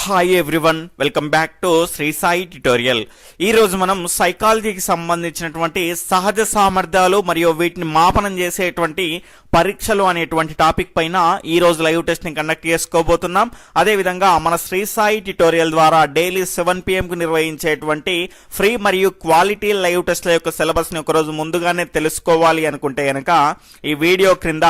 Hi everyone, welcome back to Sri Sai tutorial. ఈ రోజు మనం సైకాలజీకి సంబంధించినటువంటి సహజ సామర్థ్యాలు మరియు వీటిని మాపనం చేసేటువంటి పరీక్షలు అనేటువంటి టాపిక్ పైన ఈ రోజు లైవ్ టెస్ట్ ని కండక్ట్ చేసుకోబోతున్నాం. అదే విధంగా మన శ్రీ సాయి ట్యుటోరియల్ ద్వారా డైలీ 7 PM కు నిర్వహించేటువంటి ఫ్రీ మరియు క్వాలిటీ లైవ్ టెస్ట్ల యొక్క సిలబస్ ని ఒక రోజు ముందుగానే తెలుసుకోవాలి అనుకుంటే గనక ఈ వీడియో క్రింద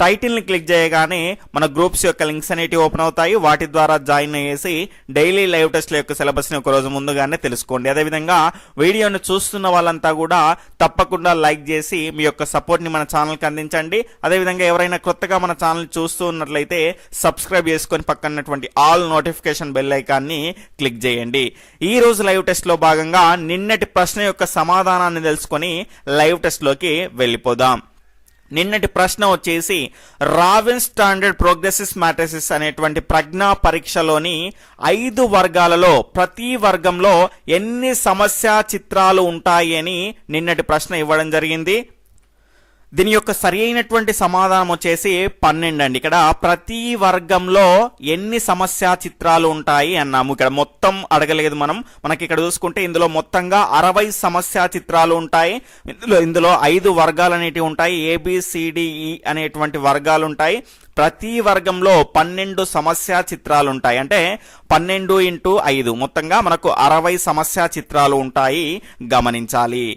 టైటిల్ ని క్లిక్ చేయగానే మన గ్రూప్స్ యొక్క లింక్స్ అనేటివి ఓపెన్ అవుతాయి. వాటి ద్వారా జాయిన్ అయ్యేసి డైలీ లైవ్ టెస్ట్ల యొక్క సిలబస్ ని ఒక రోజు ముందుగానే తెలుసుకోండి. అదేవిధంగా వీడియోను చూస్తున్న వాళ్ళంతా కూడా తప్పకుండా లైక్ చేసి మీ యొక్క సపోర్ట్ ని మన ఛానల్ కి అందించండి. అదేవిధంగా ఎవరైనా కొత్తగా మన ఛానల్ చూస్తూ ఉన్నట్లయితే సబ్స్క్రైబ్ చేసుకొని పక్కనటువంటి ఆల్ నోటిఫికేషన్ బెల్ ఐకాన్ని క్లిక్ చేయండి. ఈ రోజు లైవ్ టెస్ట్ లో భాగంగా నిన్నటి ప్రశ్న యొక్క సమాధానాన్ని తెలుసుకొని లైవ్ టెస్ట్ లోకి వెళ్ళిపోదాం. నిన్నటి ప్రశ్న వచ్చేసి రావిన్ స్టాండర్డ్ ప్రోగ్రెసివ్ మ్యాట్రిసెస్ అనేటువంటి ప్రజ్ఞా పరీక్షలోని 5 వర్గాలలో ప్రతి వర్గంలో ఎన్ని సమస్య చిత్రాలు ఉంటాయి అని నిన్నటి ప్రశ్న ఇవ్వడం జరిగింది. దీని యొక్క సరి అయినటువంటి సమాధానం వచ్చేసి 12 అండి. ఇక్కడ ప్రతి వర్గంలో ఎన్ని సమస్య చిత్రాలు ఉంటాయి అన్నాము. ఇక్కడ మొత్తం అడగలేదు మనకి ఇక్కడ చూసుకుంటే ఇందులో మొత్తంగా 60 సమస్య చిత్రాలు ఉంటాయి. ఇందులో 5 వర్గాలు అనేటివి ఉంటాయి. ABCDE అనేటువంటి వర్గాలు ఉంటాయి. ప్రతి వర్గంలో 12 సమస్య చిత్రాలు ఉంటాయి. అంటే 12 × 5 మొత్తంగా మనకు 60 సమస్య చిత్రాలు ఉంటాయి, గమనించాలి.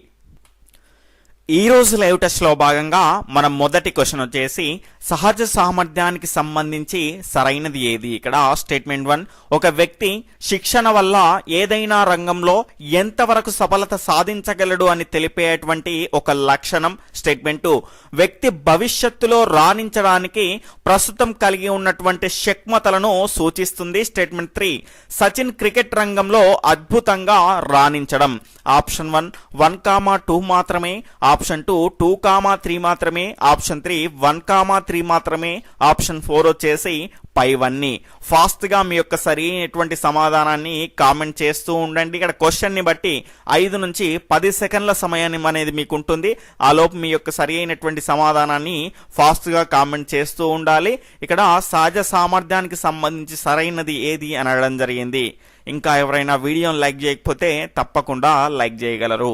ఈ రోజు లైవ్ టెస్ట్ లో భాగంగా మన మొదటి క్వశ్చన్ వచ్చేసి సహజ సామర్థ్యానికి సంబంధించి సరైనది ఏది. ఇక్కడ స్టేట్మెంట్ 1, ఒక వ్యక్తి శిక్షణ వల్ల ఏదైనా రంగంలో ఎంతవరకు సఫలత సాధించగలడు అని తెలిపేటువంటి ఒక లక్షణం. స్టేట్మెంట్ 2, వ్యక్తి భవిష్యత్తులో రాణించడానికి ప్రస్తుతం కలిగి ఉన్నటువంటి శక్మతలను సూచిస్తుంది. స్టేట్మెంట్ 3, సచిన్ క్రికెట్ రంగంలో అద్భుతంగా రాణించడం. ఆప్షన్ 1 1,2 మాత్రమే, ఆప్షన్ 2 2,3 మాత్రమే, ఆప్షన్ 3 1,3 మాత్రమే, ఆప్షన్ 4 వచ్చేసి పైవన్నీ. ఫాస్ట్ గా మీ యొక్క సరైనటువంటి సమాధానాన్ని కామెంట్ చేస్తూ ఉండండి. ఇక్కడ క్వశ్చన్ ని బట్టి 5 నుంచి 10 సెకండ్ల సమయాన్ని అనేది మీకు ఉంటుంది. ఆ లోపు మీ యొక్క సరి అయినటువంటి సమాధానాన్ని ఫాస్ట్ గా కామెంట్ చేస్తూ ఉండాలి. ఇక్కడ సహజ సామర్థ్యానికి సంబంధించి సరైనది ఏది అని అడగడం జరిగింది. ఇంకా ఎవరైనా వీడియోని లైక్ చేయకపోతే తప్పకుండా లైక్ చేయగలరు.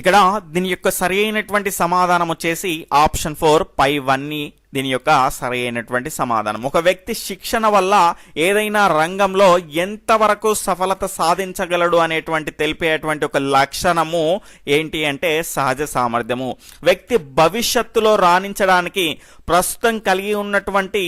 ఇక్కడ దీని యొక్క సరి అయినటువంటి సమాధానం వచ్చేసి ఆప్షన్ 4 పైవన్నీ దీని యొక్క సరి అయినటువంటి సమాధానం. ఒక వ్యక్తి శిక్షణ వల్ల ఏదైనా రంగంలో ఎంతవరకు సఫలత సాధించగలడు అనేటువంటి తెలిపేటువంటి ఒక లక్షణము ఏంటి అంటే సహజ సామర్థ్యము. వ్యక్తి భవిష్యత్తులో రాణించడానికి ప్రస్తుతం కలిగి ఉన్నటువంటి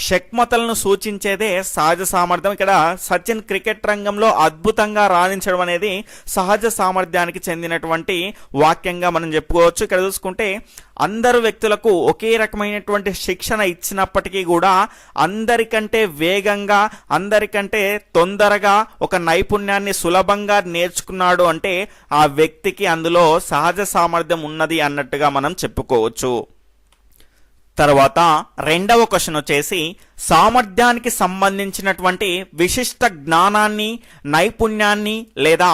శక్మతలను సూచించేదే సహజ సామర్థ్యం. ఇక్కడ సచిన్ క్రికెట్ రంగంలో అద్భుతంగా రాణించడం అనేది సహజ సామర్థ్యానికి చెందినటువంటి వాక్యంగా మనం చెప్పుకోవచ్చు. ఇక్కడ చూసుకుంటే అందరు వ్యక్తులకు ఒకే రకమైనటువంటి శిక్షణ ఇచ్చినప్పటికీ కూడా అందరికంటే వేగంగా, అందరికంటే తొందరగా ఒక నైపుణ్యాన్ని సులభంగా నేర్చుకున్నాడు అంటే ఆ వ్యక్తికి అందులో సహజ సామర్థ్యం ఉన్నది అన్నట్టుగా మనం చెప్పుకోవచ్చు. తర్వాత రెండవ క్వశ్చన్ వచ్చేసి సామర్థ్యానికి సంబంధించినటువంటి విశిష్ట జ్ఞానాన్ని, నైపుణ్యాన్ని లేదా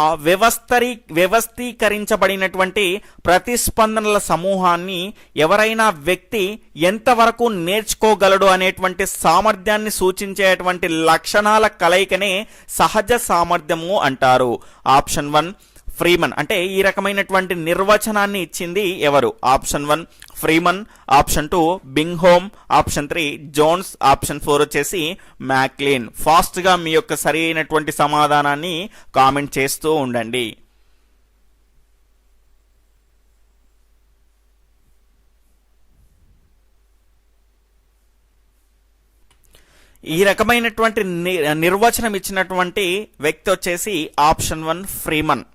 వ్యవస్థీకరించబడినటువంటి ప్రతిస్పందనల సమూహాన్ని ఎవరైనా వ్యక్తి ఎంతవరకు నేర్చుకోగలడు అనేటువంటి సామర్థ్యాన్ని సూచించేటువంటి లక్షణాల కలయికనే సహజ సామర్థ్యము అంటారు. Option 1 Freeman. అంటే ఈ రకమైనటువంటి నిర్వచనాన్ని ఇచ్చింది ఎవరు? Option 1 Freeman, option 2 Bingham, option 3 Jones, option 4 వచ్చేసి మ్యాక్లీన్. ఫాస్ట్ గా మీ యొక్క సరి అయినటువంటి సమాధానాన్ని కామెంట్ చేస్తూ ఉండండి. ఈ రకమైనటువంటి నిర్వచనం ఇచ్చినటువంటి వ్యక్తి వచ్చేసి ఆప్షన్ 1 ఫ్రీమన్.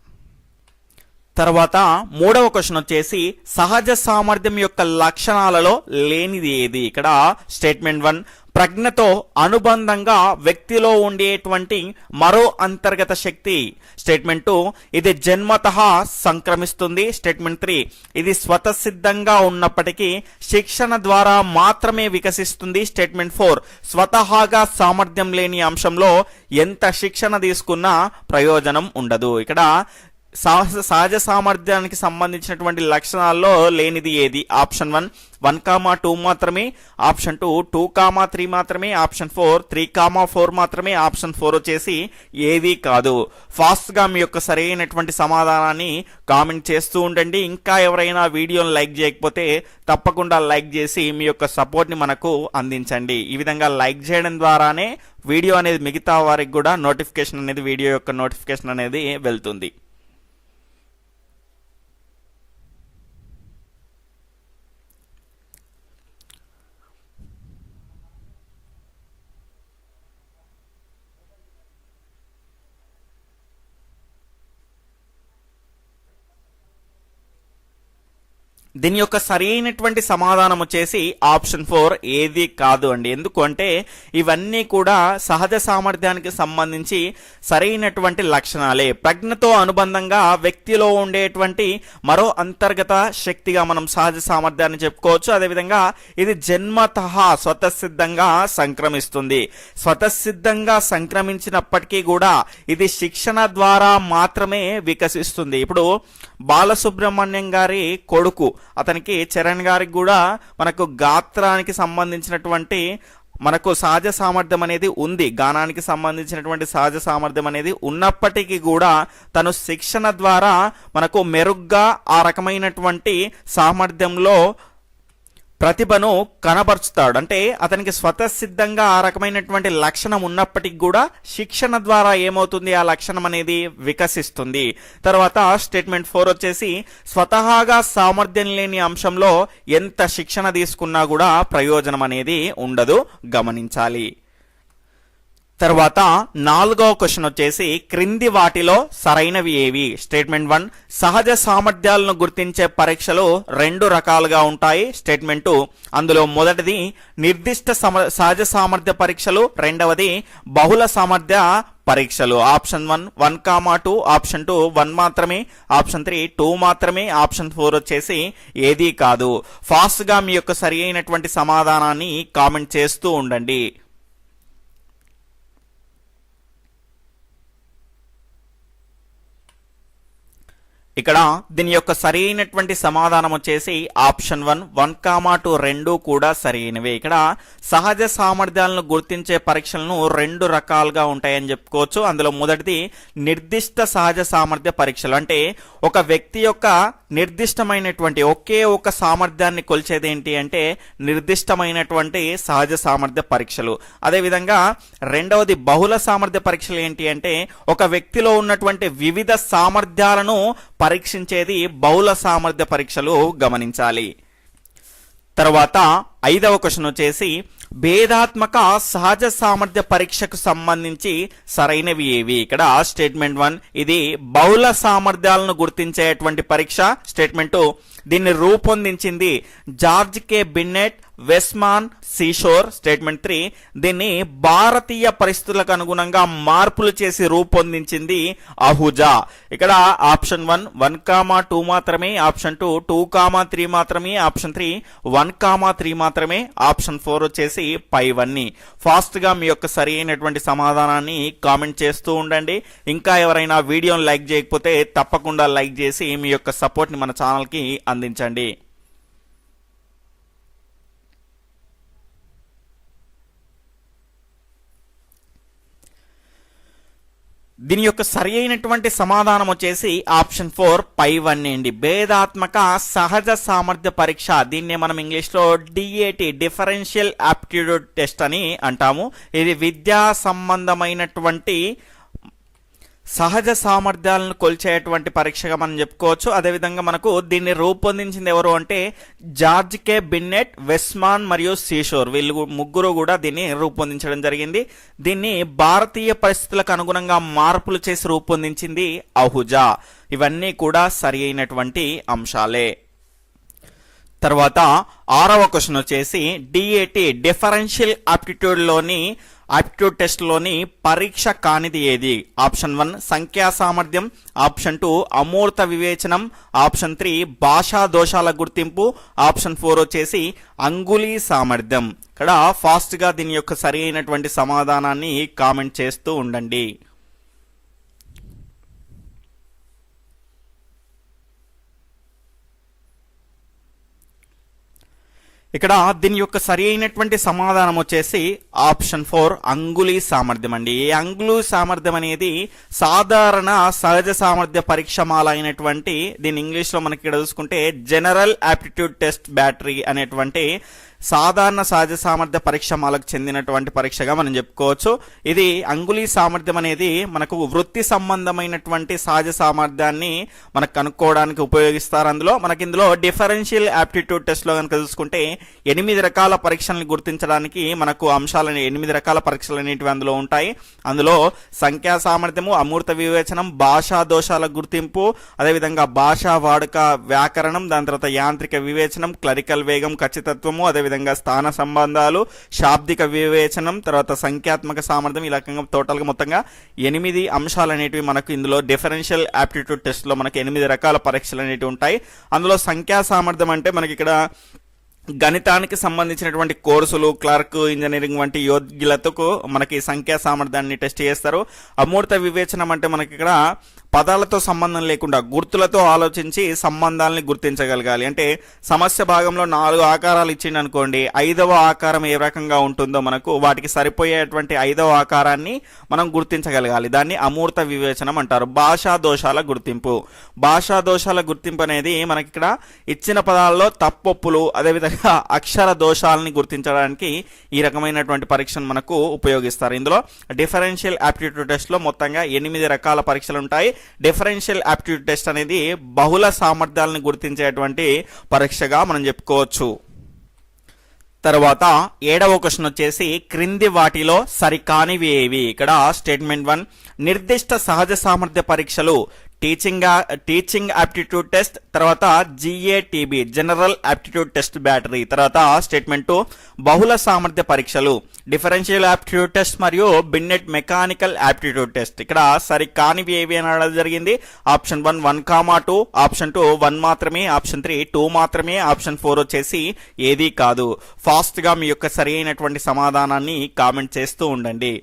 తర్వాత మూడవ క్వశ్చన్ వచ్చేసి సహజ సామర్థ్యం యొక్క లక్షణాలలో లేనిది ఏది? ఇక్కడ స్టేట్మెంట్ 1, ప్రజ్ఞతో అనుబంధంగా వ్యక్తిలో ఉండేటువంటి మరో అంతర్గత శక్తి. స్టేట్మెంట్ 2, ఇది జన్మతః సంక్రమిస్తుంది. స్టేట్మెంట్ 3, ఇది స్వతసిద్ధంగా ఉన్నప్పటికీ శిక్షణ ద్వారా మాత్రమే వికసిస్తుంది. స్టేట్మెంట్ 4, స్వతహాగా సామర్థ్యం లేని అంశంలో ఎంత శిక్షణ తీసుకున్నా ప్రయోజనం ఉండదు. ఇక్కడ సహజ సామర్థ్యానికి సంబంధించినటువంటి లక్షణాల్లో లేనిది ఏది? ఆప్షన్ 1 1,2 మాత్రమే, ఆప్షన్ 2 2,3 మాత్రమే, ఆప్షన్ 4 3,4 మాత్రమే, ఆప్షన్ 4 వచ్చేసి ఏది కాదు. ఫాస్ట్ గా మీ యొక్క సరైనటువంటి సమాధానాన్ని కామెంట్ చేస్తూ ఉండండి. ఇంకా ఎవరైనా వీడియోని లైక్ చేయకపోతే తప్పకుండా లైక్ చేసి మీ యొక్క సపోర్ట్ ని మనకు అందించండి. ఈ విధంగా లైక్ చేయడం ద్వారానే వీడియో అనేది మిగతా వారికి కూడా నోటిఫికేషన్ అనేది, వీడియో యొక్క నోటిఫికేషన్ అనేది వెళ్తుంది. దీని యొక్క సరైనటువంటి సమాధానం వచ్చేసి ఆప్షన్ 4 ఏది కాదు అండి. ఎందుకు అంటే ఇవన్నీ కూడా సహజ సామర్థ్యానికి సంబంధించి సరైనటువంటి లక్షణాలే. ప్రజ్ఞతో అనుబంధంగా వ్యక్తిలో ఉండేటువంటి మరో అంతర్గత శక్తిగా మనం సహజ సామర్థ్యాన్ని చెప్పుకోవచ్చు. అదేవిధంగా ఇది జన్మతః స్వతసిద్ధంగా సంక్రమిస్తుంది. స్వతసిద్ధంగా సంక్రమించినప్పటికీ కూడా ఇది శిక్షణ ద్వారా మాత్రమే వికసిస్తుంది. ఇప్పుడు బాలసుబ్రహ్మణ్యం గారి కొడుకు, అతనికి చరణ్ గారికి కూడా మనకు గాత్రానికి సంబంధించినటువంటి మనకు సహజ సామర్థ్యం అనేది ఉంది, గానానికి సంబంధించినటువంటి సహజ సామర్థ్యం అనేది ఉన్నప్పటికీ కూడా తను శిక్షణ ద్వారా మనకు మెరుగ్గా ఆ రకమైనటువంటి సామర్థ్యంలో ప్రతిభను కనబరుచుతాడు. అంటే అతనికి స్వతసిద్ధంగా ఆ రకమైనటువంటి లక్షణం ఉన్నప్పటికీ కూడా శిక్షణ ద్వారా ఏమవుతుంది, ఆ లక్షణం అనేది వికసిస్తుంది. తర్వాత స్టేట్మెంట్ 4 వచ్చేసి స్వతహాగా సామర్థ్యం లేని అంశంలో ఎంత శిక్షణ తీసుకున్నా కూడా ప్రయోజనం అనేది ఉండదు, గమనించాలి. తర్వాత 4వ క్వశ్చన్ వచ్చేసి క్రింది వాటిలో సరైనవి ఏవి? స్టేట్మెంట్ 1 సహజ సామర్థ్యాలను గుర్తించే పరీక్షలు 2 రకాలుగా ఉంటాయి. స్టేట్మెంట్ 2 అందులో మొదటిది నిర్దిష్ట సహజ సామర్థ్య పరీక్షలు, రెండవది బహుళ సామర్థ్య పరీక్షలు. ఆప్షన్ 1 1,2, ఆప్షన్ 2 1 మాత్రమే, ఆప్షన్ 3 2 మాత్రమే, ఆప్షన్ 4 వచ్చేసి ఏదీ కాదు. ఫాస్ట్ గా మీ యొక్క సరి అయినటువంటి సమాధానాన్ని కామెంట్ చేస్తూ ఉండండి. ఇక్కడ దీని యొక్క సరైనటువంటి సమాధానం వచ్చేసి ఆప్షన్ 1 1,2 రెండు కూడా సరైనవే. ఇక్కడ సహజ సామర్థ్యాలను గుర్తించే పరీక్షలను 2 రకాలుగా ఉంటాయని చెప్పుకోవచ్చు. అందులో మొదటిది నిర్దిష్ట సహజ సామర్థ్య పరీక్షలు. అంటే ఒక వ్యక్తి యొక్క నిర్దిష్టమైనటువంటి ఒకే ఒక సామర్థ్యాన్ని కొలిచేది ఏంటి అంటే నిర్దిష్టమైనటువంటి సహజ సామర్థ్య పరీక్షలు. అదేవిధంగా రెండవది బహుళ సామర్థ్య పరీక్షలు ఏంటి అంటే ఒక వ్యక్తిలో ఉన్నటువంటి వివిధ సామర్థ్యాలను పరీక్షించేది బహుళ సామర్థ్య పరీక్షలు, గమనించాలి. తర్వాత 5వ క్వశ్చన్ వచ్చేసి భేదాత్మక సహజ సామర్థ్య పరీక్షకు సంబంధించి సరైనవి ఏవి? ఇక్కడ స్టేట్మెంట్ 1 ఇది బహుళ సామర్థ్యాలను గుర్తించేటువంటి పరీక్ష. స్టేట్మెంట్ 2 దీన్ని రూపొందించింది జార్జ్ కే బిన్నెట్, వెస్మాన్, సీషోర్. స్టేట్మెంట్ 3 దీన్ని భారతీయ పరిస్థితులకు అనుగుణంగా మార్పులు చేసి రూపొందించింది అహుజా. ఇక్కడ ఆప్షన్ 1 1,2 మాత్రమే, ఆప్షన్ 2 2,3 మాత్రమే, ఆప్షన్ 3 1,3 మాత్రమే, ఆప్షన్ 4 వచ్చేసి పైవన్నీ. ఫాస్ట్ గా మీ యొక్క సరి అయినటువంటి సమాధానాన్ని కామెంట్ చేస్తూ ఉండండి. ఇంకా ఎవరైనా వీడియోని లైక్ చేయకపోతే తప్పకుండా లైక్ చేసి మీ యొక్క సపోర్ట్ ని మన ఛానల్ కి అందించండి. దీని యొక్క సరి అయినటువంటి సమాధానం వచ్చేసి ఆప్షన్ 4 పైవన్నీ అండి. భేదాత్మక సహజ సామర్థ్య పరీక్ష, దీన్నే మనం ఇంగ్లీష్ లో DAT డిఫరెన్షియల్ ఆప్టిట్యూడ్ టెస్ట్ అని అంటాము. ఇది విద్యా సంబంధమైనటువంటి సహజ సామర్థ్యాలను కొలిచేటువంటి పరీక్షగా మనం చెప్పుకోవచ్చు. అదేవిధంగా మనకు దీన్ని రూపొందించింది ఎవరు అంటే జార్జ్ కే బిన్నెట్, వెస్మాన్ మరియు సీషోర్. వీళ్ళు ముగ్గురు కూడా దీన్ని రూపొందించడం జరిగింది. దీన్ని భారతీయ పరిస్థితులకు అనుగుణంగా మార్పులు చేసి రూపొందించింది అహుజా. ఇవన్నీ కూడా సరి అయినటువంటి అంశాలే. తర్వాత 6వ క్వశ్చన్ వచ్చేసి DAT డిఫరెన్షియల్ ఆప్టిట్యూడ్ టెస్ట్ లోని పరీక్ష కానిది ఏది? ఆప్షన్ 1 సంఖ్యా సామర్థ్యం, ఆప్షన్ 2 అమూర్త వివేచనం, ఆప్షన్ 3 భాషా దోషాల గుర్తింపు, ఆప్షన్ 4 వచ్చేసి అంగుళీ సామర్థ్యం. ఇక్కడ ఫాస్ట్ గా దీని యొక్క సరి అయినటువంటి సమాధానాన్ని కామెంట్ చేస్తూ ఉండండి. ఇక్కడ దీని యొక్క సరి అయినటువంటి సమాధానం వచ్చేసి ఆప్షన్ 4 అంగుళీ సామర్థ్యం అండి. ఈ అంగుళీ సామర్థ్యం అనేది సాధారణ సహజ సామర్థ్య పరీక్షమాల అయినటువంటి, దీని ఇంగ్లీష్ లో మనకి ఇక్కడ చూసుకుంటే జనరల్ ఆప్టిట్యూడ్ టెస్ట్ బ్యాటరీ అనేటువంటి సాధారణ సహజ సామర్థ్య పరీక్షమాలకు చెందినటువంటి పరీక్షగా మనం చెప్పుకోవచ్చు. ఇది అంగుళీ సామర్థ్యం అనేది మనకు వృత్తి సంబంధమైనటువంటి సహజ సామర్థ్యాన్ని మనకు కనుక్కోవడానికి ఉపయోగిస్తారు. అందులో మనకి ఇందులో డిఫరెన్షియల్ ఆప్టిట్యూడ్ టెస్ట్ లో కనుక చూసుకుంటే 8 రకాల పరీక్షలను గుర్తించడానికి మనకు అంశాలని 8 రకాల పరీక్షలు అనేటివి అందులో ఉంటాయి. అందులో సంఖ్యా సామర్థ్యము, అమూర్త వివేచనం, భాషా దోషాల గుర్తింపు, అదేవిధంగా భాషా వాడుక వ్యాకరణం, దాని తర్వాత యాంత్రిక వివేచనం, క్లరికల్ వేగం, ఖచ్చితత్వము, అదేవిధంగా స్థాన సంబంధాలు, శాబ్దిక వివేచనం, తర్వాత సంఖ్యాత్మక సామర్థ్యం, ఈ రకంగా టోటల్గా మొత్తంగా 8 అంశాలు అనేటివి మనకు ఇందులో డిఫరెన్షియల్ ఆప్టిట్యూడ్ టెస్ట్ లో మనకి 8 రకాల పరీక్షలు అనేటివి ఉంటాయి. అందులో సంఖ్యా సామర్థ్యం అంటే మనకి ఇక్కడ గణితానికి సంబంధించినటువంటి కోర్సులు, క్లర్క్, ఇంజనీరింగ్ వంటి యోగ్యులతో మనకి సంఖ్యా సామర్థ్యాన్ని టెస్ట్ చేస్తారు. అమూర్త వివేచనం అంటే మనకి ఇక్కడ పదాలతో సంబంధం లేకుండా గుర్తులతో ఆలోచించి సంబంధాలని గుర్తించగలగాలి. అంటే సమస్య భాగంలో 4 ఆకారాలు ఇచ్చింది అనుకోండి, 5వ ఆకారం ఏ రకంగా ఉంటుందో మనకు వాటికి సరిపోయేటువంటి 5వ ఆకారాన్ని మనం గుర్తించగలగాలి. దాన్ని అమూర్త వివేచనం అంటారు. భాషా దోషాల గుర్తింపు, భాషా దోషాల గుర్తింపు అనేది మనకి ఇక్కడ ఇచ్చిన పదాల్లో తప్పొప్పులు, అదేవిధంగా అక్షర దోషాలని గుర్తించడానికి ఈ రకమైనటువంటి పరీక్షను మనకు ఉపయోగిస్తారు. ఇందులో డిఫరెన్షియల్ ఆప్టిట్యూడ్ టెస్ట్ లో మొత్తంగా 8 రకాల పరీక్షలు ఉంటాయి. డిఫరెన్షియల్ ఆప్టిట్యూడ్ టెస్ట్ అనేది బహుళ సామర్థ్యాలను గుర్తించేటువంటి పరీక్షగా మనం చెప్పుకోవచ్చు. తర్వాత 7వ క్వశ్చన్ వచ్చేసి క్రింది వాటిలో సరికానివి ఏవి. ఇక్కడ స్టేట్మెంట్ 1 నిర్దిష్ట సహజ సామర్థ్య పరీక్షలు టీచింగ్ ఆప్టిట్యూడ్ టెస్ట్, తర్వాత GATB general aptitude test battery. తర్వాత స్టేట్మెంట్ 2 బహుళ సామర్థ్య పరీక్షలు డిఫరెన్షియల్ ఆప్టిట్యూడ్ టెస్ట్ మరియు బిన్నెట్ మెకానికల్ ఆప్టిట్యూడ్ టెస్ట్. ఇక్కడ సరికానివి ఏవి అనడం జరిగింది. ఆప్షన్ 1 1,2, ఆప్షన్ 2 1 మాత్రమే, ఆప్షన్ 3 2 మాత్రమే, ఆప్షన్ 4 వచ్చేసి ఏది కాదు. ఫాస్ట్ గా మీ యొక్క సరి అయినటువంటి సమాధానాన్ని కామెంట్ చేస్తూ ఉండండి.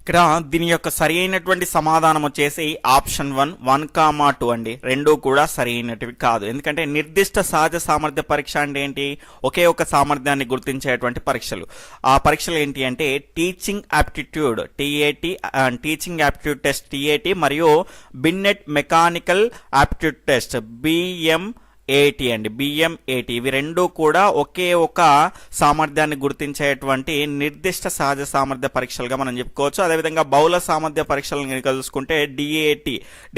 ఇక్కడ దీని యొక్క సరి అయినటువంటి సమాధానం వచ్చేసి ఆప్షన్ 1 1,2 అండి. రెండు కూడా సరి అయినటివి కాదు. ఎందుకంటే నిర్దిష్ట సహజ సామర్థ్య పరీక్ష అంటే ఏంటి, ఒకే ఒక సామర్థ్యాన్ని గుర్తించేటువంటి పరీక్షలు. ఆ పరీక్షలు ఏంటి అంటే teaching aptitude TAT, teaching aptitude test TAT మరియు బిన్నెట్ మెకానికల్ ఆప్టిట్యూడ్ టెస్ట్ BMAT అండి, BMAT. ఇవి రెండు కూడా ఒకే ఒక సామర్థ్యాన్ని గుర్తించేటువంటి నిర్దిష్ట సహజ సామర్థ్య పరీక్షలుగా మనం చెప్పుకోవచ్చు. అదేవిధంగా బహుళ సామర్థ్య పరీక్షలను కనుక చూసుకుంటే DAT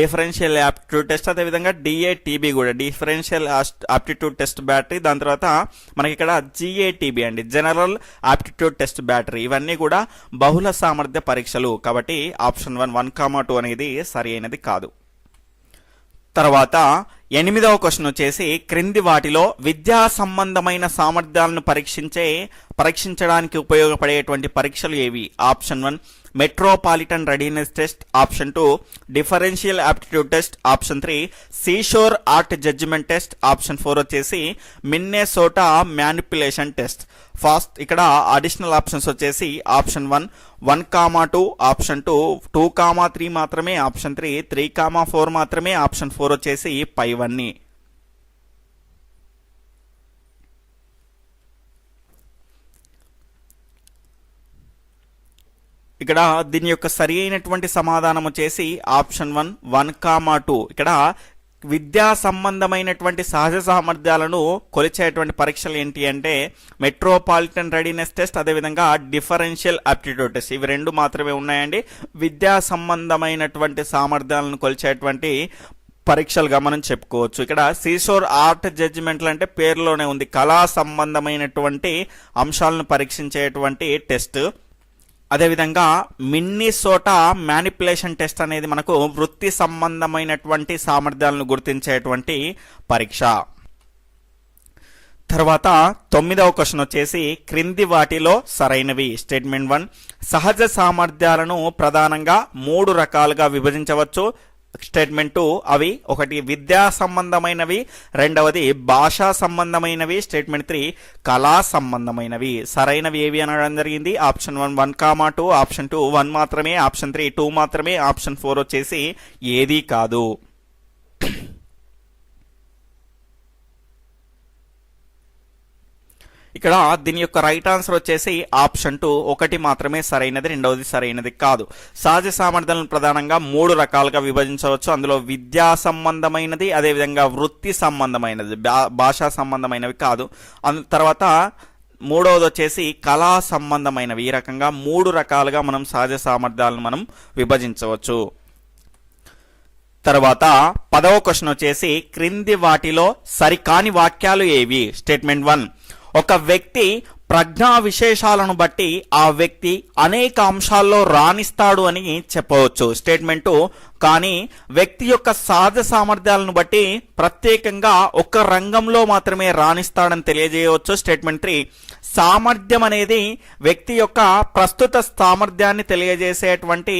డిఫరెన్షియల్ ఆప్టిట్యూడ్ టెస్ట్, అదేవిధంగా DATB కూడా డిఫరెన్షియల్ ఆప్టిట్యూడ్ టెస్ట్ బ్యాటరీ. దాని తర్వాత మనకి ఇక్కడ GATB అండి జనరల్ ఆప్టిట్యూడ్ టెస్ట్ బ్యాటరీ. ఇవన్నీ కూడా బహుళ సామర్థ్య పరీక్షలు. కాబట్టి ఆప్షన్ 1 1,2 అనేది సరి అయినది కాదు. తర్వాత 8వ క్వశ్చన్ వచ్చేసి క్రింది వాటిలో విద్యా సంబంధమైన సామర్థ్యాలను పరీక్షించడానికి ఉపయోగపడేటువంటి పరీక్షలు ఏవి. Option 1 metropolitan readiness test, option 2 differential aptitude test, option 3 seashore art judgement test, option 4 వచ్చేసి మిన్నెసోటా మ్యానిపులేషన్ టెస్ట్. ఫస్ట్ ఇక్కడ అడిషనల్ ఆప్షన్స్ వచ్చేసి ఆప్షన్ 1 1,2, ఆప్షన్ 2 2,3 మాత్రమే, ఆప్షన్ 3 3,4 మాత్రమే, ఆప్షన్ 4 వచ్చేసి పైవన్నీ. ఇక్కడ దీని యొక్క సరి అయినటువంటి సమాధానం వచ్చేసి ఆప్షన్ 1 1,2. ఇక్కడ విద్యా సంబంధమైనటువంటి సహజ సామర్థ్యాలను కొలిచేటువంటి పరీక్షలు ఏంటి అంటే మెట్రోపాలిటన్ రెడీనెస్ టెస్ట్, అదేవిధంగా డిఫరెన్షియల్ ఆప్టిట్యూడ్ టెస్ట్. ఇవి రెండు మాత్రమే ఉన్నాయండి విద్యా సంబంధమైనటువంటి సామర్థ్యాలను కొలిచేటువంటి పరీక్షలుగా మనం చెప్పుకోవచ్చు. ఇక్కడ సీషోర్ ఆర్ట్ జడ్జిమెంట్లు అంటే పేరులోనే ఉంది, కళా సంబంధమైనటువంటి అంశాలను పరీక్షించేటువంటి టెస్ట్. అదేవిధంగా మిన్నెసోటా మ్యానిపులేషన్ టెస్ట్ అనేది మనకు వృత్తి సంబంధమైనటువంటి సామర్థ్యాలను గుర్తించేటువంటి పరీక్ష. తర్వాత 9వ క్వశ్చన్ వచ్చేసి క్రింది వాటిలో సరైనవి. స్టేట్మెంట్ 1 సహజ సామర్థ్యాలను ప్రధానంగా 3 రకాలుగా విభజించవచ్చు. స్టేట్మెంట్ 2 అవి ఒకటి విద్యా సంబంధమైనవి, రెండవది భాషా సంబంధమైనవి, స్టేట్మెంట్ 3 కళా సంబంధమైనవి. సరైనవి ఏవి అనడం జరిగింది. ఆప్షన్ 1 1,2, ఆప్షన్ 2 1 మాత్రమే, ఆప్షన్ 3 2 మాత్రమే, ఆప్షన్ 4 వచ్చేసి ఏదీ కాదు. ఇక్కడ దీని యొక్క రైట్ ఆన్సర్ వచ్చేసి ఆప్షన్ 2 ఒకటి మాత్రమే సరైనది, రెండవది సరైనది కాదు. సహజ సామర్థ్యాలను ప్రధానంగా 3 రకాలుగా విభజించవచ్చు. అందులో విద్యా సంబంధమైనది, అదేవిధంగా వృత్తి సంబంధమైనది, భాషా సంబంధమైనవి కాదు. తర్వాత మూడవది వచ్చేసి కళా సంబంధమైనవి. ఈ రకంగా 3 రకాలుగా మనం సహజ సామర్థ్యాలను మనం విభజించవచ్చు. తర్వాత 10వ క్వశ్చన్ వచ్చేసి క్రింది వాటిలో సరికాని వాక్యాలు ఏవి? స్టేట్మెంట్ 1, ఒక వ్యక్తి ప్రజ్ఞా విశేషాలను బట్టి ఆ వ్యక్తి అనేక అంశాల్లో రాణిస్తాడు అని చెప్పవచ్చు. స్టేట్మెంట్ 2, కానీ వ్యక్తి యొక్క సహజ సామర్థ్యాలను బట్టి ప్రత్యేకంగా ఒక రంగంలో మాత్రమే రాణిస్తాడని తెలియజేయవచ్చు. స్టేట్మెంట్ 3, సామర్థ్యం అనేది వ్యక్తి యొక్క ప్రస్తుత సామర్థ్యాన్ని తెలియజేసేటువంటి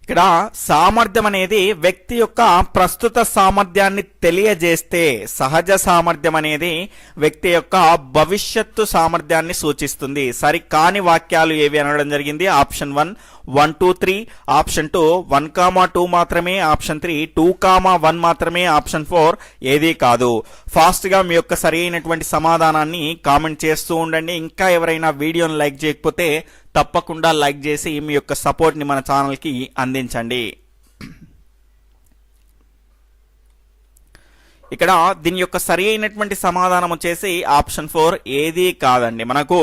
ఇక్కడ సామర్థ్యం అనేది వ్యక్తి యొక్క ప్రస్తుత సామర్థ్యాన్ని తెలియజేస్తే, సహజ సామర్థ్యం అనేది వ్యక్తి యొక్క భవిష్యత్తు సామర్థ్యాన్ని సూచిస్తుంది. సరికాని వాక్యాలు ఏవి అనడం జరిగింది. ఆప్షన్ 1 1, 2, 3, ఆప్షన్ 2 1, 2 మాత్రమే, ఆప్షన్ 3 2, 1 మాత్రమే, ఆప్షన్ 4 ఏదీ కాదు. ఫాస్ట్ గా మీ యొక్క సరి అయినటువంటి సమాధానాన్ని కామెంట్ చేస్తూ ఉండండి. ఇంకా ఎవరైనా వీడియోని లైక్ చేయకపోతే తప్పకుండా లైక్ చేసి మీ యొక్క సపోర్ట్ ని మన ఛానల్ కి అందించండి. ఇక్కడ దీని యొక్క సరి అయినటువంటి సమాధానం వచ్చేసి ఆప్షన్ 4 ఏదీ కాదండి. మనకు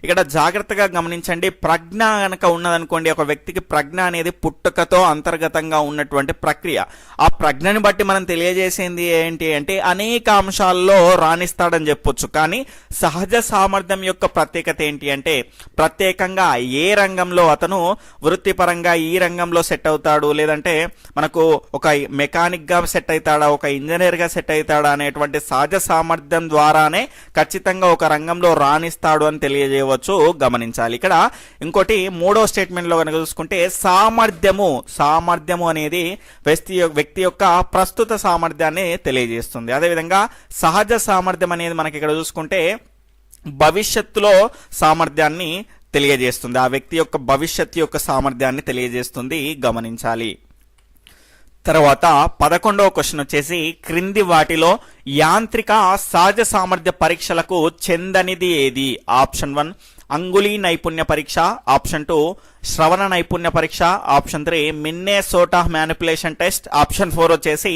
ఇక్కడ జాగ్రత్తగా గమనించండి. ప్రజ్ఞ గనక ఉన్నదనుకోండి, ఒక వ్యక్తికి ప్రజ్ఞ అనేది పుట్టుకతో అంతర్గతంగా ఉన్నటువంటి ప్రక్రియ. ఆ ప్రజ్ఞని బట్టి మనం తెలియజేసేది ఏంటి అంటే అనేక అంశాల్లో రాణిస్తాడని చెప్పొచ్చు. కానీ సహజ సామర్థ్యం యొక్క ప్రత్యేకత ఏంటి అంటే ప్రత్యేకంగా ఏ రంగంలో అతను వృత్తిపరంగా ఈ రంగంలో సెట్ అవుతాడు, లేదంటే మనకు ఒక మెకానిక్ గా సెట్ అవుతాడా, ఒక ఇంజనీర్ గా సెట్ అవుతాడా అనేటువంటి సహజ సామర్థ్యం ద్వారానే ఖచ్చితంగా ఒక రంగంలో రాణిస్తాడు అని తెలియజేయవచ్చు. గమనించాలి. ఇక్కడ ఇంకోటి 3వ స్టేట్మెంట్ లో కనుక చూసుకుంటే సామర్థ్యము అనేది వ్యక్తి యొక్క ప్రస్తుత సామర్థ్యాన్ని తెలియజేస్తుంది. అదేవిధంగా సహజ సామర్థ్యం అనేది మనకి ఇక్కడ చూసుకుంటే భవిష్యత్తులో సామర్థ్యాన్ని తెలియజేస్తుంది. ఆ వ్యక్తి యొక్క భవిష్యత్తు యొక్క సామర్థ్యాన్ని తెలియజేస్తుంది. గమనించాలి. తర్వాత 11వ క్వశ్చన్ వచ్చేసి క్రింది వాటిలో యాంత్రిక సహజ సామర్థ్య పరీక్షలకు చెందనిది ఏది? ఆప్షన్ 1 అంగుళీ నైపుణ్య పరీక్ష, ఆప్షన్ 2 శ్రవణ నైపుణ్య పరీక్ష, option 3 Minnesota manipulation test, option 4 వచ్చేసి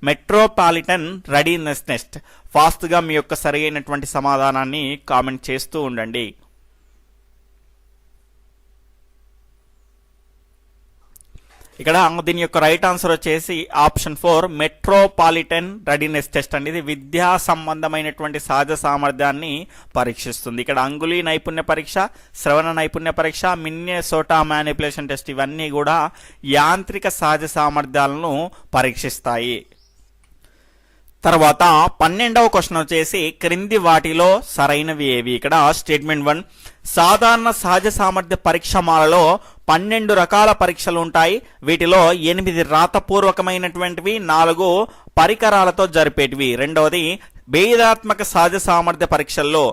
మెట్రోపాలిటన్ రెడీనెస్ టెస్ట్. ఫాస్ట్ గా మీ యొక్క సరి అయినటువంటి సమాధానాన్ని కామెంట్ చేస్తూ ఉండండి. ఇక్కడ దీని యొక్క రైట్ ఆన్సర్ వచ్చేసి ఆప్షన్ 4 మెట్రోపాలిటన్ రెడీనెస్ టెస్ట్ అనేది విద్యా సంబంధమైనటువంటి సహజ సామర్థ్యాన్ని పరీక్షిస్తుంది. ఇక్కడ అంగుళీ నైపుణ్య పరీక్ష, శ్రవణ నైపుణ్య పరీక్ష, మిన్నెసోటా మ్యానిపులేషన్ టెస్ట్ ఇవన్నీ కూడా యాంత్రిక సహజ సామర్థ్యాలను పరీక్షిస్తాయి. తర్వాత 12వ క్వశ్చన్ వచ్చేసి క్రింది వాటిలో సరైనవి ఏవి? ఇక్కడ స్టేట్మెంట్ 1 సాధారణ సహజ సామర్థ్య పరీక్షమాలలో 12 రకాల పరీక్షలు ఉంటాయి. వీటిలో 8 రాతపూర్వకమైనటువంటివి, 4 పరికరాలతో జరిపేటివి. రెండవది భేదాత్మక సహజ సామర్థ్య పరీక్షల్లో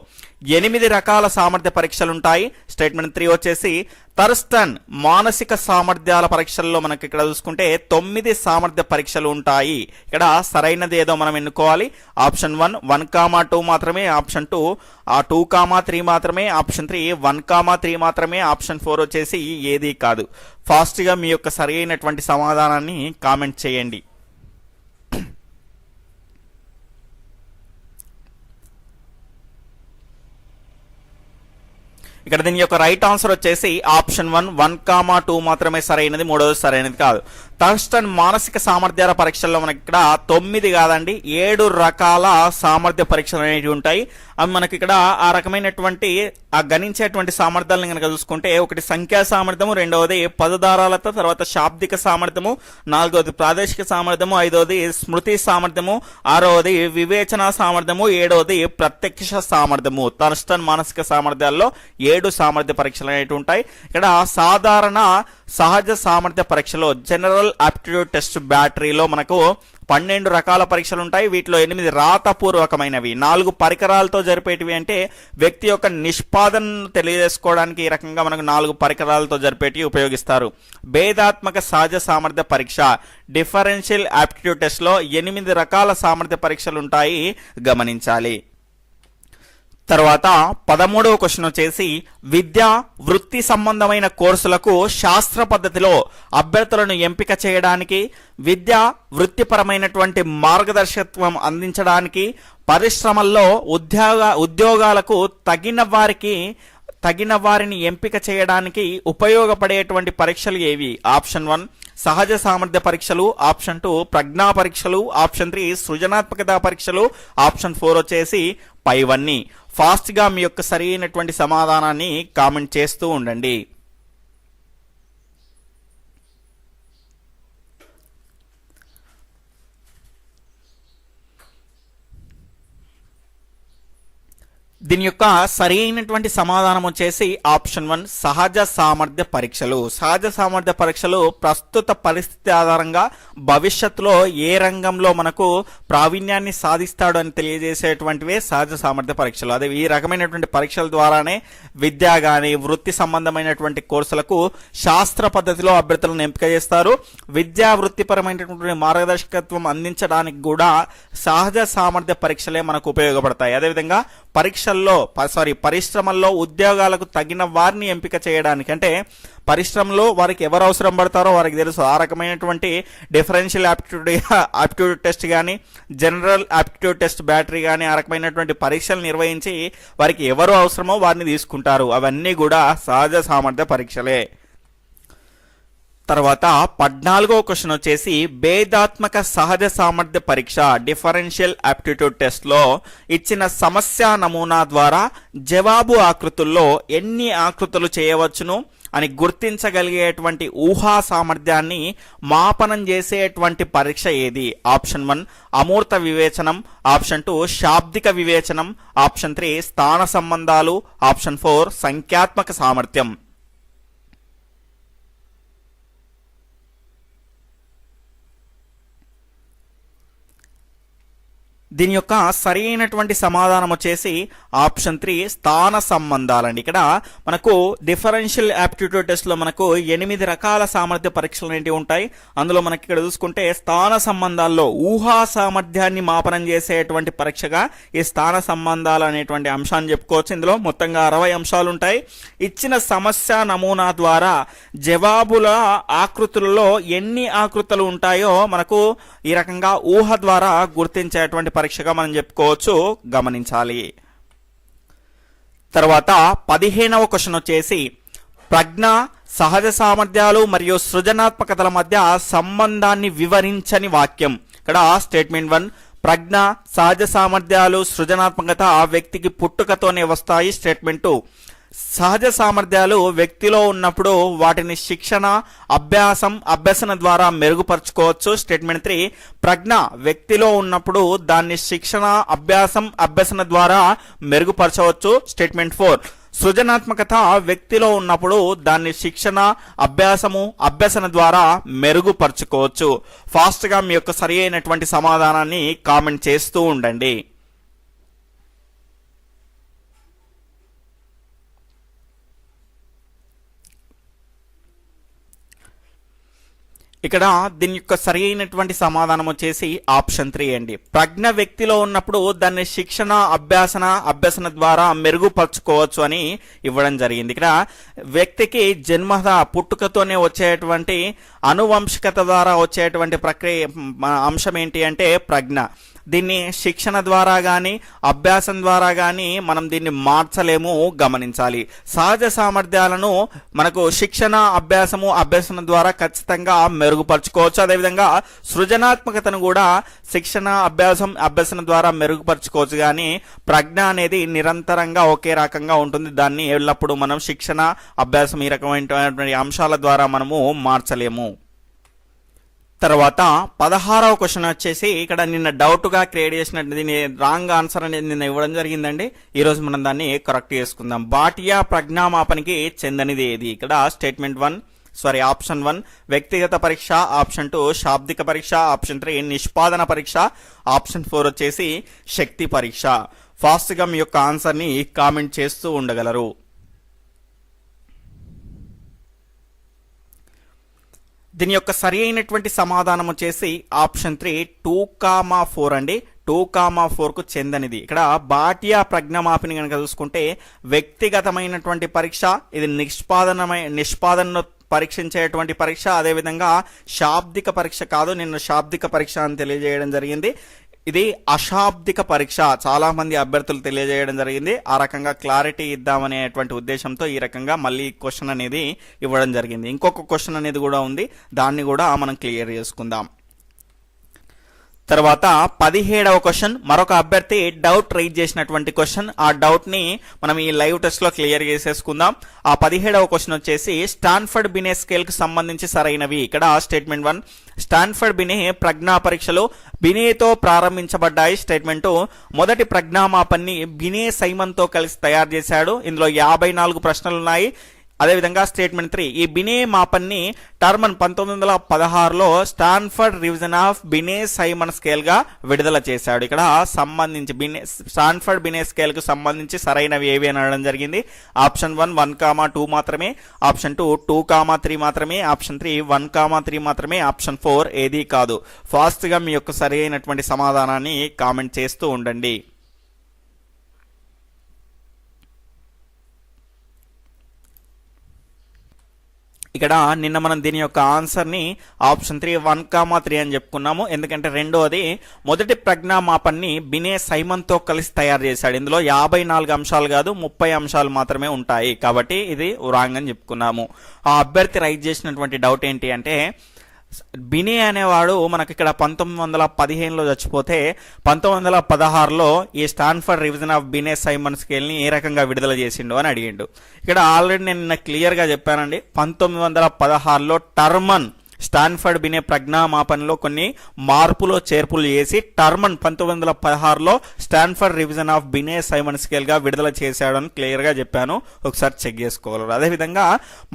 8 రకాల సామర్థ్య పరీక్షలుంటాయి. స్టేట్మెంట్ 3 వచ్చేసి థర్స్టన్ మానసిక సామర్థ్యాల పరీక్షల్లో మనకి ఇక్కడ చూసుకుంటే 9 సామర్థ్య పరీక్షలు ఉంటాయి. ఇక్కడ సరైనది ఏదో మనం ఎన్నుకోవాలి. ఆప్షన్ 1 1, 2 మాత్రమే, ఆప్షన్ 2 2, 3 మాత్రమే, ఆప్షన్ 3 1, 3 మాత్రమే, ఆప్షన్ 4 వచ్చేసి ఏదీ కాదు. ఫాస్ట్ గా మీ యొక్క సరి అయినటువంటి సమాధానాన్ని కామెంట్ చేయండి. ఇక్కడ దీని యొక్క రైట్ ఆన్సర్ వచ్చేసి ఆప్షన్ 1 1, 2 మాత్రమే సరైనది, మూడవది సరైనది కాదు. థర్స్టన్ మానసిక సామర్థ్యాల పరీక్షల్లో మనకి ఇక్కడ 9 కాదండి 7 రకాల సామర్థ్య పరీక్షలు అనేవి ఉంటాయి. అవి మనకి ఇక్కడ ఆ రకమైనటువంటి ఆ గణించేటువంటి సామర్థ్యాలను కనుక చూసుకుంటే ఒకటి సంఖ్యా సామర్థ్యము, రెండవది పదధారాలతో, తర్వాత శాబ్దిక సామర్థ్యము, నాలుగవది ప్రాదేశిక సామర్థ్యము, ఐదవది స్మృతి సామర్థ్యము, ఆరవది వివేచన సామర్థ్యము, ఏడవది ప్రత్యక్ష సామర్థ్యము. థర్స్టన్ మానసిక సామర్థ్యాల్లో 7 సామర్థ్య పరీక్షలు అనేవి ఉంటాయి. ఇక్కడ సాధారణ సహజ సామర్థ్య పరీక్షలో జనరల్ ఆప్టిట్యూడ్ టెస్ట్ బ్యాటరీలో మనకు 12 రకాల పరీక్షలు ఉంటాయి. వీటిలో 8 రాతపూర్వకమైనవి, 4 పరికరాలతో జరిపేటివి. అంటే వ్యక్తి యొక్క నిష్పాదనను తెలియజేసుకోవడానికి ఈ రకంగా మనకు 4 పరికరాలతో జరిపేటివి ఉపయోగిస్తారు. భేదాత్మక సహజ సామర్థ్య పరీక్ష డిఫరెన్షియల్ ఆప్టిట్యూడ్ టెస్ట్ లో 8 రకాల సామర్థ్య పరీక్షలు ఉంటాయి. గమనించాలి. తర్వాత 13వ క్వశ్చన్ వచ్చేసి విద్యా వృత్తి సంబంధమైన కోర్సులకు శాస్త్ర పద్ధతిలో అభ్యర్థులను ఎంపిక చేయడానికి, విద్యా వృత్తిపరమైనటువంటి మార్గదర్శకత్వం అందించడానికి, పరిశ్రమల్లో ఉద్యోగాలకు తగిన వారిని ఎంపిక చేయడానికి ఉపయోగపడేటువంటి పరీక్షలు ఏవి? ఆప్షన్ 1 సహజ సామర్థ్య పరీక్షలు, ఆప్షన్ 2 ప్రజ్ఞా పరీక్షలు, ఆప్షన్ 3 సృజనాత్మకత పరీక్షలు, ఆప్షన్ 4 వచ్చేసి పైవన్నీ. ఫాస్ట్ గా మీ యొక్క సరి అయినటువంటి సమాధానాన్ని కామెంట్ చేస్తూ ఉండండి. దీని యొక్క సరి అయినటువంటి సమాధానం వచ్చేసి ఆప్షన్ 1 సహజ సామర్థ్య పరీక్షలు. సహజ సామర్థ్య పరీక్షలు ప్రస్తుత పరిస్థితి ఆధారంగా భవిష్యత్తులో ఏ రంగంలో మనకు ప్రావీణ్యాన్ని సాధిస్తాడు అని తెలియజేసేటువంటివే సహజ సామర్థ్య పరీక్షలు. అదే ఈ రకమైనటువంటి పరీక్షల ద్వారానే విద్య కానీ వృత్తి సంబంధమైనటువంటి కోర్సులకు శాస్త్ర పద్ధతిలో అభ్యర్థులను ఎంపిక చేస్తారు. విద్యా వృత్తిపరమైనటువంటి మార్గదర్శకత్వం అందించడానికి కూడా సహజ సామర్థ్య పరీక్షలే మనకు ఉపయోగపడతాయి. అదేవిధంగా పరిశ్రమల్లో ఉద్యోగాలకు తగిన వారిని ఎంపిక చేయడానికి, అంటే పరిశ్రమలో వారికి ఎవరు అవసరం పడతారో వారికి తెలుసు. ఆ రకమైనటువంటి డిఫరెన్షియల్ ఆప్టిట్యూడ్ టెస్ట్ కానీ, జనరల్ ఆప్టిట్యూడ్ టెస్ట్ బ్యాటరీ కానీ, ఆ రకమైనటువంటి పరీక్షలు నిర్వహించి వారికి ఎవరు అవసరమో వారిని తీసుకుంటారు. అవన్నీ కూడా సహజ సామర్థ్య పరీక్షలే. తర్వాత 14వ క్వశ్చన్ వచ్చేసి భేదాత్మక సహజ సామర్థ్య పరీక్ష డిఫరెన్షియల్ ఆప్టిట్యూడ్ టెస్ట్ లో ఇచ్చిన సమస్య నమూనా ద్వారా జవాబు ఆకృతుల్లో ఎన్ని ఆకృతులు చేయవచ్చును అని గుర్తించగలిగేటువంటి ఊహా సామర్థ్యాన్ని మాపనం చేసేటువంటి పరీక్ష ఏది? ఆప్షన్ 1 అమూర్త వివేచనం, ఆప్షన్ 2 శాబ్దిక వివేచనం, ఆప్షన్ 3 స్థాన సంబంధాలు, ఆప్షన్ 4 సంఖ్యాత్మక సామర్థ్యం. దీని యొక్క సరి అయినటువంటి సమాధానం వచ్చేసి ఆప్షన్ 3 స్థాన సంబంధాలండి. ఇక్కడ మనకు డిఫరెన్షియల్ ఆప్టిట్యూడ్ టెస్ట్ లో మనకు 8 రకాల సామర్థ్య పరీక్షలు అనేవి ఉంటాయి. అందులో మనకి ఇక్కడ చూసుకుంటే స్థాన సంబంధాల్లో ఊహా సామర్థ్యాన్ని మాపనం చేసేటువంటి పరీక్షగా ఈ స్థాన సంబంధాలు అనేటువంటి అంశాన్ని చెప్పుకోవచ్చు. ఇందులో మొత్తంగా 60 అంశాలు ఉంటాయి. ఇచ్చిన సమస్య నమూనా ద్వారా జవాబుల ఆకృతులలో ఎన్ని ఆకృతులు ఉంటాయో మనకు ఈ రకంగా ఊహ ద్వారా గుర్తించేటువంటి పరీక్షగా మనం చెప్పుకోవచ్చు, గమనించాలి. తర్వాత 15వ క్వశ్చన్ వచ్చేసి ప్రజ్ఞ, సహజ సామర్థ్యాలు మరియు సృజనాత్మకతల మధ్య సంబంధాన్ని వివరించని వాక్యం. ఇక్కడ స్టేట్మెంట్ 1 ప్రజ్ఞ, సహజ సామర్థ్యాలు, సృజనాత్మకత వ్యక్తికి పుట్టుకతోనే వస్తాయి. స్టేట్మెంట్ 2 సహజ సామర్థ్యాలు వ్యక్తిలో ఉన్నప్పుడు వాటిని శిక్షణ, అభ్యసన ద్వారా మెరుగుపరచుకోవచ్చు. స్టేట్మెంట్ 3 ప్రజ్ఞ వ్యక్తిలో ఉన్నప్పుడు దాన్ని శిక్షణ, అభ్యసన ద్వారా మెరుగుపరచవచ్చు. స్టేట్మెంట్ 4 సృజనాత్మకత వ్యక్తిలో ఉన్నప్పుడు దాన్ని శిక్షణ, అభ్యసన ద్వారా మెరుగుపరచుకోవచ్చు. ఫాస్ట్ గా మీ యొక్క సరి అయినటువంటి సమాధానాన్ని కామెంట్ చేస్తూ ఉండండి. ఇక్కడ దీని యొక్క సరి అయినటువంటి సమాధానం వచ్చేసి ఆప్షన్ 3 అండి. ప్రజ్ఞ వ్యక్తిలో ఉన్నప్పుడు దాన్ని శిక్షణ, అభ్యసన ద్వారా మెరుగుపరచుకోవచ్చు అని ఇవ్వడం జరిగింది. ఇక్కడ వ్యక్తికి పుట్టుకతోనే వచ్చేటువంటి అనువంశికత ద్వారా వచ్చేటువంటి ప్రక్రియ అంశం ఏంటి అంటే ప్రజ్ఞ. దీన్ని శిక్షణ ద్వారా కానీ అభ్యాసం ద్వారా కానీ మనం దీన్ని మార్చలేము, గమనించాలి. సహజ సామర్థ్యాలను మనకు శిక్షణ, అభ్యసన ద్వారా ఖచ్చితంగా మెరుగుపరచుకోవచ్చు. అదేవిధంగా సృజనాత్మకతను కూడా శిక్షణ, అభ్యసన ద్వారా మెరుగుపరచుకోవచ్చు. కానీ ప్రజ్ఞ అనేది నిరంతరంగా ఒకే రకంగా ఉంటుంది. దాన్ని ఎల్లప్పుడూ మనం శిక్షణ, అభ్యాసం ఈ రకమైనటువంటి అంశాల ద్వారా మనము మార్చలేము. తర్వాత 16వ క్వశ్చన్ వచ్చేసి ఇక్కడ నిన్న డౌట్ గా క్రియేట్ చేసినట్టు దీని రాంగ్ ఆన్సర్ అనేది నిన్న ఇవ్వడం జరిగిందండి. ఈ రోజు మనం దాన్ని కరెక్ట్ చేసుకుందాం. బాటియా ప్రజ్ఞామాపనికి చెందనిది ఏది? ఇక్కడ స్టేట్మెంట్ ఆప్షన్ 1 వ్యక్తిగత పరీక్ష, ఆప్షన్ 2 శాబ్దిక పరీక్ష, ఆప్షన్ 3 నిష్పాదన పరీక్ష, ఆప్షన్ 4 వచ్చేసి శక్తి పరీక్ష. ఫాస్ట్ గా మీ యొక్క ఆన్సర్ ని కామెంట్ చేస్తూ ఉండగలరు. దీని యొక్క సరి అయినటువంటి సమాధానం వచ్చేసి ఆప్షన్ 3 2,4 అండి. 2,4కు చెందనిది. ఇక్కడ భాటియా ప్రజ్ఞామాపిని కనుక చూసుకుంటే వ్యక్తిగతమైనటువంటి పరీక్ష, ఇది నిష్పాదనను పరీక్షించేటువంటి పరీక్ష. అదేవిధంగా శాబ్దిక పరీక్ష కాదు, నిన్న శాబ్దిక పరీక్ష అని తెలియజేయడం జరిగింది. ఇది అశాబ్దిక పరీక్ష చాలా మంది అభ్యర్థులు తెలియజేయడం జరిగింది. ఆ రకంగా క్లారిటీ ఇద్దామనేటువంటి ఉద్దేశంతో ఈ రకంగా మళ్ళీ క్వశ్చన్ అనేది ఇవ్వడం జరిగింది. ఇంకొక క్వశ్చన్ అనేది కూడా ఉంది, దాన్ని కూడా మనం క్లియర్ చేసుకుందాం. తర్వాత 17వ క్వశ్చన్, మరొక అభ్యర్థి డౌట్ రైజ్ చేసినటువంటి క్వశ్చన్. ఆ డౌట్ ని మనం ఈ లైవ్ టెస్ట్ లో క్లియర్ చేసేసుకుందాం. ఆ 17వ క్వశ్చన్ వచ్చేసి స్టాన్ఫర్డ్ బినే స్కేల్ కు సంబంధించి సరైనవి. ఇక్కడ స్టేట్మెంట్ 1, స్టాన్ఫర్డ్ బినే ప్రజ్ఞా పరీక్షలు బినేతో ప్రారంభించబడ్డాయి. స్టేట్మెంట్ 2, మొదటి ప్రజ్ఞామాపన్ని బినే సైమన్ తో కలిసి తయారు చేశాడు. ఇందులో 54 ప్రశ్నలు ఉన్నాయి. అదేవిధంగా స్టేట్మెంట్ 3, ఈ బినే మాపన్ని టర్మన్ 1916లో Stanford revision of Binet Simon scale గా విడుదల చేశాడు. ఇక్కడ సంబంధించి స్టాన్ఫర్డ్ బినే స్కేల్ కు సంబంధించి సరైనవి ఏవి అని అనడం జరిగింది. ఆప్షన్ 1 1,2 మాత్రమే, ఆప్షన్ 2 2,3 మాత్రమే, ఆప్షన్ 3 1,3 మాత్రమే, ఆప్షన్ 4 ఏదీ కాదు. ఫాస్ట్ గా మీ యొక్క సరైనటువంటి సమాధానాన్ని కామెంట్ చేస్తూ ఉండండి. ఇక్కడ నిన్న మనం దీని యొక్క ఆన్సర్ని ఆప్షన్ 3 1,3 అని చెప్పుకున్నాము. ఎందుకంటే రెండోది మొదటి ప్రజ్ఞామాపన్ని బినే సైమన్తో కలిసి తయారు చేశాడు. ఇందులో 54 అంశాలు కాదు 30 అంశాలు మాత్రమే ఉంటాయి. కాబట్టి ఇది రాంగ్ అని చెప్పుకున్నాము. ఆ అభ్యర్థి రైజ్ చేసినటువంటి డౌట్ ఏంటి అంటే, బినే అనేవాడు మనకి ఇక్కడ 1915లో చచ్చిపోతే 1916లో ఈ Stanford revision of Binet Simon scale ని ఏ రకంగా విడుదల చేసిండు అని అడిగిండు. ఇక్కడ ఆల్రెడీ నేను క్లియర్ గా చెప్పానండి, 1916లో టర్మన్ స్టాన్ఫర్డ్ బినే ప్రజ్ఞామాపనలో కొన్ని మార్పులు చేర్పులు చేసి టర్మన్ 1916లో Stanford revision of Binet Simon scale గా విడుదల చేశాడని క్లియర్ గా చెప్పాను. ఒకసారి చెక్ చేసుకోగలరు. అదేవిధంగా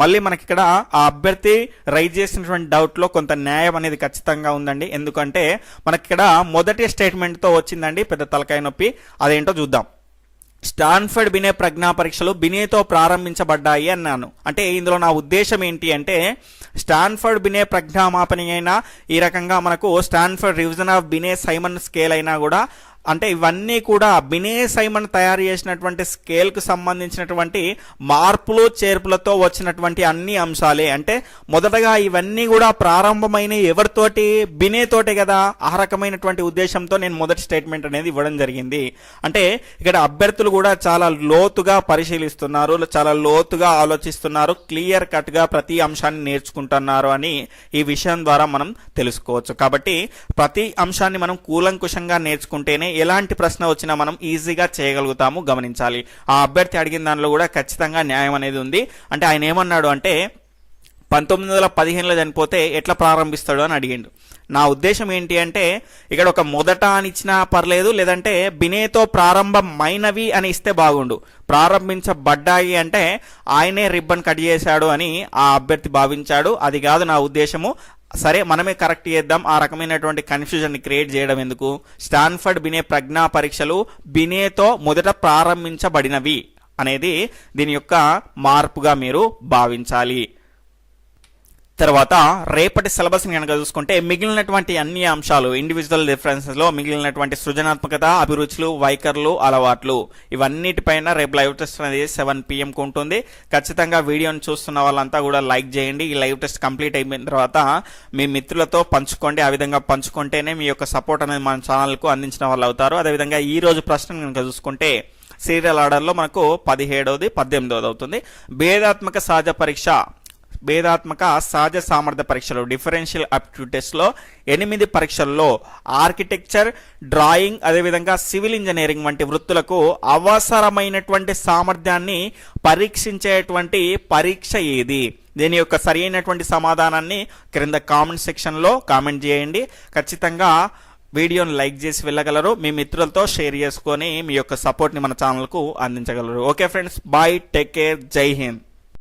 మళ్ళీ మనకి ఇక్కడ ఆ అభ్యర్థి రైజ్ చేసినటువంటి డౌట్ లో కొంత న్యాయం అనేది ఖచ్చితంగా ఉందండి. ఎందుకంటే మనకి ఇక్కడ మొదటి స్టేట్మెంట్ తో వచ్చిందండి పెద్ద తలకాయ నొప్పి. అదేంటో చూద్దాం. స్టాన్ఫర్డ్ బినే ప్రజ్ఞా పరీక్షలు బినేతో ప్రారంభించబడ్డాయి అన్నాను. అంటే ఇందులో నా ఉద్దేశం ఏంటి అంటే, స్టాన్ఫర్డ్ బినే ప్రజ్ఞామాపని అయినా ఈ రకంగా మనకు Stanford revision of Binet Simon scale అయినా కూడా, అంటే ఇవన్నీ కూడా బినే సైమన్ తయారు చేసినటువంటి స్కేల్ కు సంబంధించినటువంటి మార్పులు చేర్పులతో వచ్చినటువంటి అన్ని అంశాలే. అంటే మొదటగా ఇవన్నీ కూడా ప్రారంభమైన ఎవరితోటి, బినే తోటే కదా. ఆ రకమైనటువంటి ఉద్దేశంతో నేను మొదటి స్టేట్మెంట్ అనేది ఇవ్వడం జరిగింది. అంటే ఇక్కడ అభ్యర్థులు కూడా చాలా లోతుగా పరిశీలిస్తున్నారు, చాలా లోతుగా ఆలోచిస్తున్నారు, క్లియర్ కట్ గా ప్రతి అంశాన్ని నేర్చుకుంటున్నారు అని ఈ విషయం ద్వారా మనం తెలుసుకోవచ్చు. కాబట్టి ప్రతి అంశాన్ని మనం కూలంకుషంగా నేర్చుకుంటేనే ఎలాంటి ప్రశ్న వచ్చినా మనం ఈజీగా చేయగలుగుతాము. గమనించాలి. ఆ అభ్యర్థి అడిగిన దానిలో కూడా ఖచ్చితంగా న్యాయం అనేది ఉంది. అంటే ఆయన ఏమన్నాడు అంటే 1915లో చనిపోతే ఎట్లా ప్రారంభిస్తాడు అని అడిగిండు. నా ఉద్దేశం ఏంటి అంటే, ఇక్కడ ఒక మొదట అని ఇచ్చినా పర్లేదు, లేదంటే బినేతో ప్రారంభమైనవి అని ఇస్తే బాగుండు. ప్రారంభించబడ్డాయి అంటే ఆయనే రిబ్బన్ కట్ చేశాడు అని ఆ అభ్యర్థి భావించాడు. అది కాదు నా ఉద్దేశము. సరే, మనమే కరెక్ట్ చేద్దాం. ఆ రకమైనటువంటి కన్ఫ్యూజన్ ని క్రియేట్ చేయడం ఎందుకు? స్టాన్ఫర్డ్ బినే ప్రజ్ఞా పరీక్షలు బినేతో మొదట ప్రారంభించబడినవి అనేది దీని యొక్క మార్పుగా మీరు భావించాలి. తర్వాత రేపటి సిలబస్ ని కనుక చూసుకుంటే మిగిలినటువంటి అన్ని అంశాలు, ఇండివిజువల్ డిఫరెన్సెస్ లో మిగిలినటువంటి సృజనాత్మకత, అభిరుచులు, వైఖరులు, అలవాట్లు, ఇవన్నిటిపైన రేపు లైవ్ టెస్ట్ అనేది 7 PM కు ఉంటుంది. ఖచ్చితంగా వీడియోని చూస్తున్న వాళ్ళంతా కూడా లైక్ చేయండి. ఈ లైవ్ టెస్ట్ కంప్లీట్ అయిపోయిన తర్వాత మీ మిత్రులతో పంచుకోండి. ఆ విధంగా పంచుకుంటేనే మీ యొక్క సపోర్ట్ అనేది మన ఛానల్ కు అందించిన వాళ్ళు అవుతారు. అదేవిధంగా ఈ రోజు ప్రశ్న కనుక చూసుకుంటే సీరియల్ ఆర్డర్ లో మనకు 17వ 18వ అవుతుంది. భేదాత్మక సహజ సామర్థ్య పరీక్షలు, డిఫరెన్షియల్ ఆప్టిట్యూడ్ టెస్ట్ లో 8 పరీక్షల్లో ఆర్కిటెక్చర్, డ్రాయింగ్, అదేవిధంగా సివిల్ ఇంజనీరింగ్ వంటి వృత్తులకు అవసరమైనటువంటి సామర్థ్యాన్ని పరీక్షించేటువంటి పరీక్ష ఏది? దీని యొక్క సరి అయినటువంటి సమాధానాన్ని క్రింద కామెంట్ సెక్షన్ లో కామెంట్ చేయండి. ఖచ్చితంగా వీడియోని లైక్ చేసి వెళ్ళగలరు. మీ మిత్రులతో షేర్ చేసుకొని మీ యొక్క సపోర్ట్ ని మన ఛానల్ కు అందించగలరు. Okay friends, bye, take care, జై హింద్.